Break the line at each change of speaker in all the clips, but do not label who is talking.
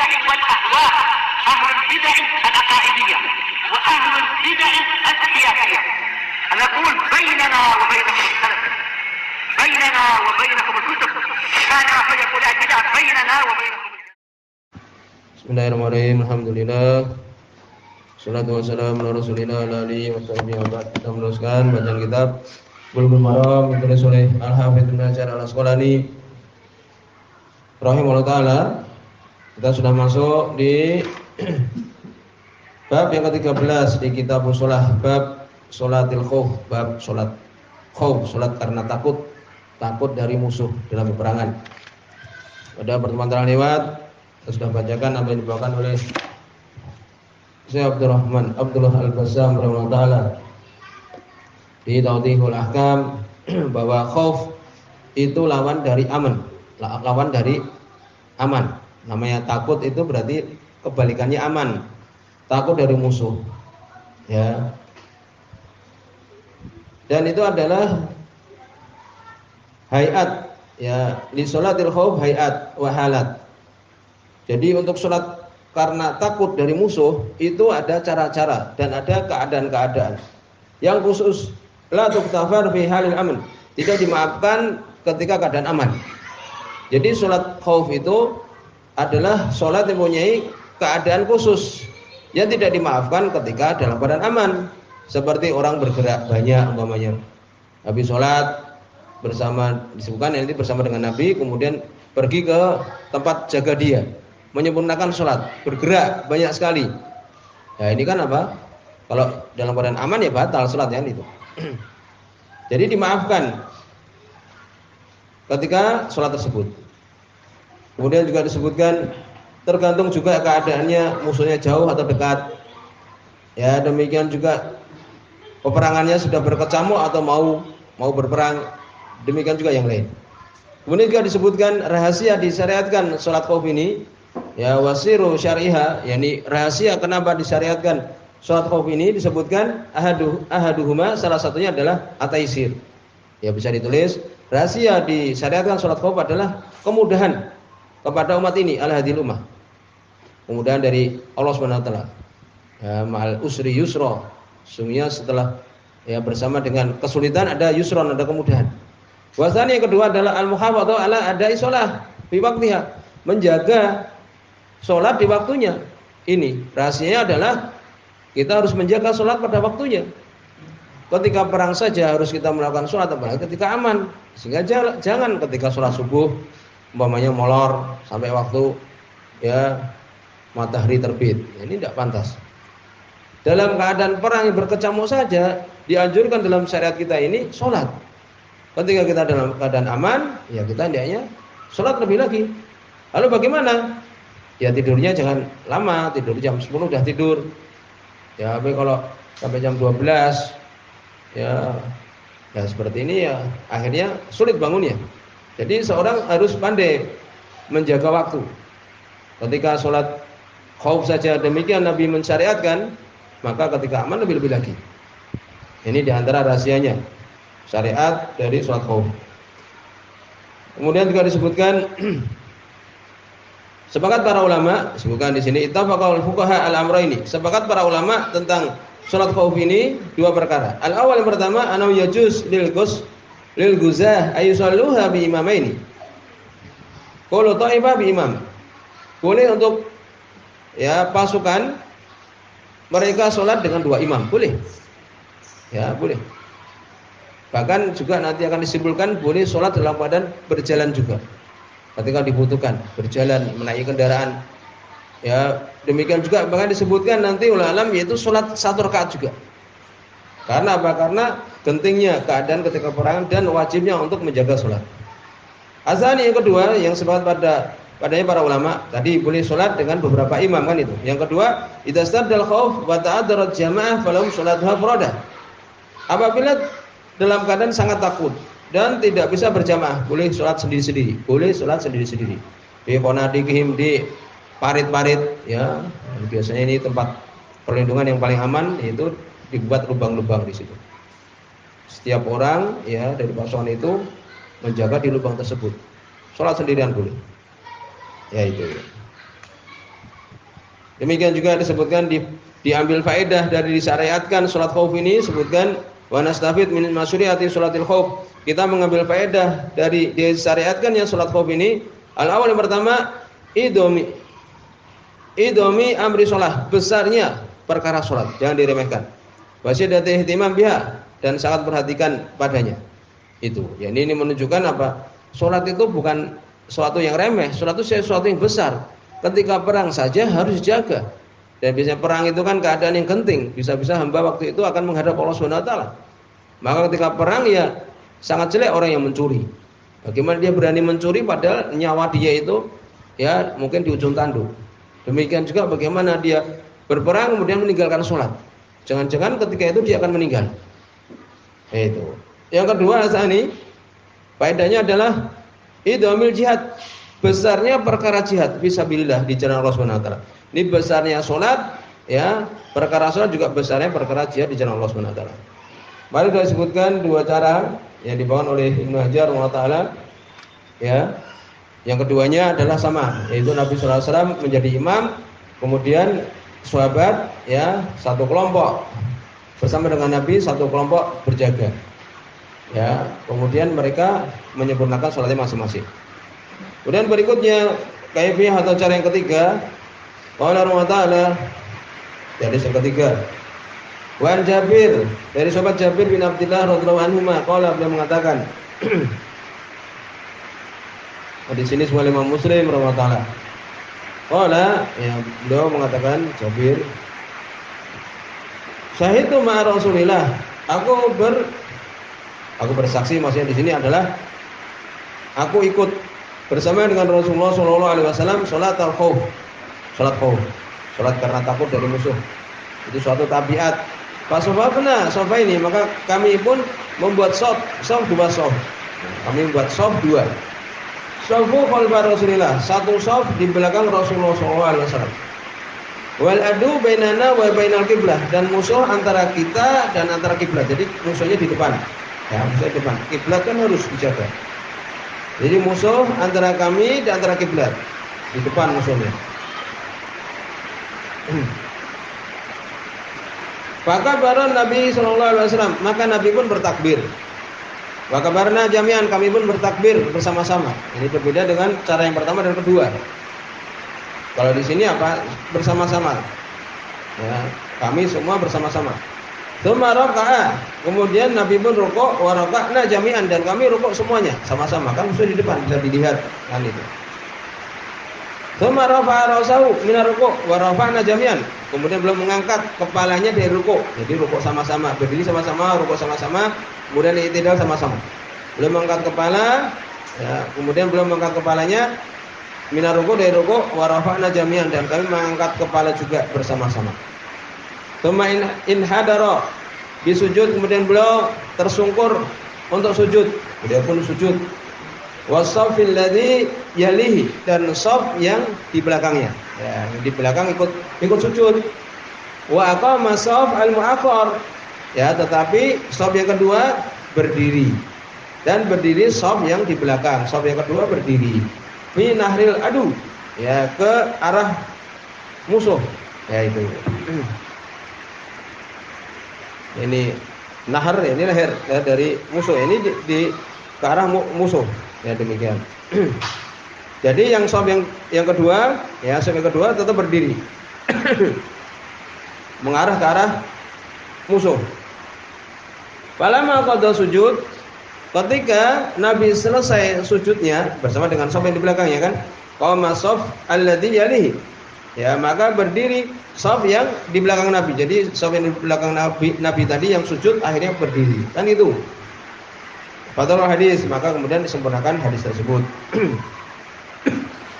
البدع والأهواء، أهل البدع العقائدية وأهل البدع السياسية. نقول بيننا وبينكم السلف، بيننا وبينكم الكتب، كان فيقول البدع بيننا وبينكم.
Bismillahirrahmanirrahim. Alhamdulillah. Salatu wassalamu ala Rasulillah wa alihi wa sahbihi wa ba'd. Kita meneruskan bacaan kitab Bulughul Maram ditulis oleh Al-Hafidz Ibnu Hajar Al-Asqalani rahimahullah taala. Kita sudah masuk di bab yang ke-13 di kitab shalah, bab sholatil khauf, bab salat khauf, salat karena takut dari musuh dalam peperangan. Pada pertemuan terlewat kita sudah bacakan apa yang dibawakan oleh Syekh Abdullah Al-Bassam rahimahullah taala di Tawdihul Ahkam bahwa khauf itu lawan dari aman, lawan dari aman. Namanya takut itu berarti kebalikannya aman. Takut dari musuh. Ya. Dan itu adalah hayat, ya, li sholatil khauf hayat wa halat. Jadi untuk sholat karena takut dari musuh itu ada cara-cara dan ada keadaan-keadaan yang khusus. La tuktafar fi halil aman, tidak dimaafkan ketika keadaan aman. Jadi sholat khauf itu adalah sholat yang mempunyai keadaan khusus yang tidak dimaafkan ketika dalam keadaan aman. Seperti orang bergerak banyak umpamanya, habis sholat bersama, disebutkan nanti bersama dengan Nabi, kemudian pergi ke tempat jaga dia, menyempurnakan sholat, bergerak banyak sekali. Nah ini kan apa? Kalau dalam keadaan aman ya batal sholatnya itu. Jadi dimaafkan ketika sholat tersebut. Kemudian juga disebutkan tergantung juga keadaannya, musuhnya jauh atau dekat. Ya demikian juga peperangannya sudah berkecamuk atau mau berperang. Demikian juga yang lain. Kemudian juga disebutkan rahasia disyariatkan sholat khauf ini. Ya wasiru syariha, yakni rahasia kenapa disyariatkan sholat khauf ini disebutkan ahaduhuma, salah satunya adalah at-taisir. Ya bisa ditulis rahasia disyariatkan sholat khauf adalah kemudahan kepada umat ini, al-hadil ummah. Kemudahan dari Allah Subhanahu wa taala. Ya ma'al usri yusra. Sungguhnya setelah ya bersama dengan kesulitan ada yusron, ada kemudahan. Wasani yang kedua adalah al-muhafadzah ala adai shalah fi waqtiha, menjaga sholat di waktunya. Ini rahasianya adalah kita harus menjaga sholat pada waktunya. Ketika perang saja harus kita melakukan sholat, apalagi ketika aman. Sehingga jangan ketika sholat subuh umpamanya molor sampai waktu ya matahari terbit. Ini tidak pantas. Dalam keadaan perang yang berkecamuk saja dianjurkan dalam syariat kita ini sholat. Ketika kita dalam keadaan aman, ya kita hendaknya sholat lebih lagi. Lalu bagaimana? Ya tidurnya jangan lama, tidur jam 10 udah tidur. Ya tapi kalau sampai jam 12 ya seperti ini ya akhirnya sulit bangunnya. Jadi seorang harus pandai menjaga waktu. Ketika sholat khauf saja demikian Nabi mensyariatkan, maka ketika aman lebih-lebih lagi. Ini diantara rahasianya syariat dari sholat khauf. Kemudian juga disebutkan sepakat para ulama, disebutkan di sini ittafaqal fuqaha al-amraini. Sepakat para ulama tentang salat khauf ini dua perkara. Al-awwal yang pertama anau yajuz lil guzah ayusalluha bi imamaini. Qulu ta'ifah bi imam. Boleh untuk ya pasukan mereka salat dengan dua imam, boleh. Ya, boleh. Bahkan juga nanti akan disimpulkan boleh salat dalam keadaan berjalan juga. Ketika dibutuhkan berjalan menaiki kendaraan, ya demikian juga bahkan disebutkan nanti oleh alam yaitu sholat satu rakaat juga. Karena apa? Karena gentingnya keadaan ketika perangan dan wajibnya untuk menjaga sholat. Azani yang kedua yang sepakat padanya para ulama tadi boleh sholat dengan beberapa imam kan itu. Yang kedua idastadal khauf wa ta'addarat jamaah falahum sholatuha furadah. Apabila dalam keadaan sangat takut dan tidak bisa berjamaah, boleh sholat sendiri-sendiri. Boleh sholat sendiri-sendiri. Di ponadikihim, di parit-parit, ya. Biasanya ini tempat perlindungan yang paling aman, yaitu dibuat lubang-lubang di situ. Setiap orang, ya, dari pasukan itu menjaga di lubang tersebut. Sholat sendirian boleh. Ya itu. Demikian juga disebutkan diambil faedah dari disyariatkan salat khauf ini, sebutkan wa nastafid min masyri'ati salatil khauf. Kita mengambil faedah dari disyariatkan yang salat khauf ini. Al-awwal yang pertama, idomi amri sholat, besarnya perkara sholat, jangan diremehkan. Wasyidati ihtimam biha, dan sangat perhatikan padanya. Itu. Ya ini menunjukkan apa? Sholat itu bukan sesuatu yang remeh, sholat itu sesuatu yang besar. Ketika perang saja harus dijaga. Dan biasanya perang itu kan keadaan yang genting, bisa-bisa hamba waktu itu akan menghadap Allah Subhanahu wa taala. Maka ketika perang ya sangat jelek orang yang mencuri. Bagaimana dia berani mencuri padahal nyawa dia itu ya mungkin di ujung tanduk. Demikian juga bagaimana dia berperang kemudian meninggalkan sholat. Jangan-jangan ketika itu dia akan meninggal. Itu. Yang kedua ini faedahnya adalah idhamil jihad, besarnya perkara jihad fisabilillah di jalan Allah Subhanahu wa taala. Ini besarnya sholat, ya, perkara sholat juga besarnya perkara jihad di jalan Allah Subhanahu wa taala. Mari kita sebutkan dua cara yang dibawakan oleh Ibnu Hajar rahimahullah, ya. Yang keduanya adalah sama, yaitu Nabi sallallahu alaihi wasallam menjadi imam, kemudian sahabat ya satu kelompok bersama dengan Nabi, satu kelompok berjaga. Ya, kemudian mereka menyempurnakan salatnya masing-masing. Kemudian berikutnya kaifiyah atau cara yang ketiga, qala ta'ala, jadi yang ketiga. Wan Jabir, dari sahabat Jabir bin Abdullah radhiyallahu anhu, qala, beliau mengatakan di sini semua Imam Muslim rahimahullah taala. Qala, ya beliau mengatakan Jabir, syahidtu ma'a Rasulillah, aku bersaksi, maksudnya di sini adalah aku ikut bersama dengan Rasulullah sallallahu alaihi wasallam salat al-khauf. Salat khauf, salat karena takut dari musuh. Itu suatu tabiat. Fasofafna sofa ini, maka kami pun membuat sof dua sof. Kami membuat sof dua. Sofu khalfa Rasulillah, satu sof di belakang Rasulullah SAW. Wal adu bainana wa bainal kiblah, dan musuh antara kita dan antara kiblat. Jadi musuhnya di depan. Ya, musuhnya di depan. Kiblat kan harus dijaga. Jadi musuh antara kami dan antara kiblat, di depan musuhnya. Fakabaran Nabi sallallahu alaihi wasallam, maka Nabi pun bertakbir. Wakabarna jami'an, kami pun bertakbir bersama-sama. Ini berbeda dengan cara yang pertama dan kedua. Kalau di sini apa? Bersama-sama. Ya, kami semua bersama-sama. Tsumma raka'a, kemudian Nabi pun rukuk, wa raka'na jami'an, dan kami rukuk semuanya sama-sama. Kan musuh di depan bisa dilihat kan itu. Tsumma rafa'a ra'sahu minar rukuk wa rafa'na jami'an. Kemudian beliau mengangkat kepalanya dari rukuk. Jadi rukuk sama-sama, berdiri sama-sama, rukuk sama-sama, kemudian i'tidal sama-sama. Beliau mengangkat kepala, ya, kemudian beliau mengangkat kepalanya minar rukuk, dari rukuk, wa rafa'na jami'an, dan kami mengangkat kepala juga bersama-sama. Tsumma in hadara bisujud, kemudian beliau tersungkur untuk sujud. Beliau pun sujud. Wasafil ladzi yalihi, dan shaf yang di belakangnya. Ya, di belakang ikut sujud. Wa aqama shaf al-mu'akhkhar. Ya, tetapi shaf yang kedua berdiri. Dan berdiri shaf yang di belakang. Shaf yang kedua berdiri. Fi nahril adu. Ya, ke arah musuh. Ya itu. Ini nahar, ini leher dari musuh. Ini di ke arah musuh. Ya demikian. Jadi yang shaf yang kedua, ya shaf yang kedua tetap berdiri. Mengarah ke arah musuh. Falamma qada sujud, ketika Nabi selesai sujudnya bersama dengan shaf yang di belakangnya kan, qama shaf alladzi yalihi. Ya, maka berdiri shaf yang di belakang Nabi. Jadi shaf yang di belakang Nabi tadi yang sujud akhirnya berdiri. Kan itu. Fathul hadis, maka kemudian disempurnakan hadis tersebut.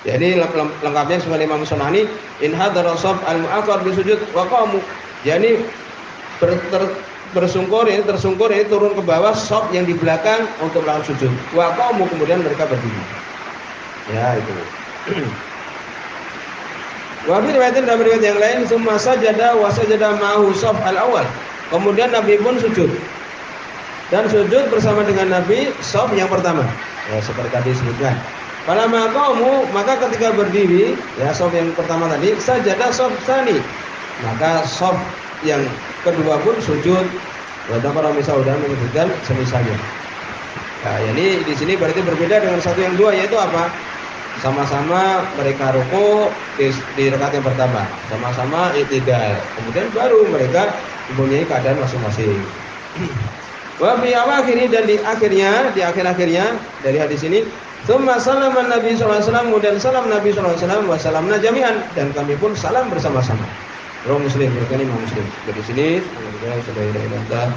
Jadi lengkapnya sebagai Imam Sunani, in hadara shaf al-mu'akhkhar bisujud wa qamu. Jadi tersungkur ini turun ke bawah shaf yang di belakang untuk melakukan sujud. Wa qamu, kemudian mereka berdiri. Ya itu. Wa fi riwayatin, dalam riwayat yang lain, summa sajada wa sajada ma'ahu shaf al-awwal. Kemudian Nabi pun sujud. Dan sujud bersama dengan Nabi shaf yang pertama. Ya seperti tadi disebutkan. Falamma qamu, maka ketika berdiri, ya shaf yang pertama tadi, sajadah shaf tsani. Maka shaf yang kedua pun sujud. Ada para misal sudah menyebutkan semisalnya. Nah, ini di sini berarti berbeda dengan satu yang dua, yaitu apa? Sama-sama mereka ruku di rakaat yang pertama, sama-sama i'tidal. Kemudian baru mereka mempunyai keadaan masing-masing. Wa fi awakhiri, dan di akhir-akhirnya dari hadis ini, tsumma salama Nabi sallallahu alaihi wasallam, dan salam Nabi sallallahu alaihi wasallam, wa salamna jami'an, dan kami pun salam bersama-sama. Rawi Muslim, berkali Imam Muslim. Dari sini, alhamdulillah,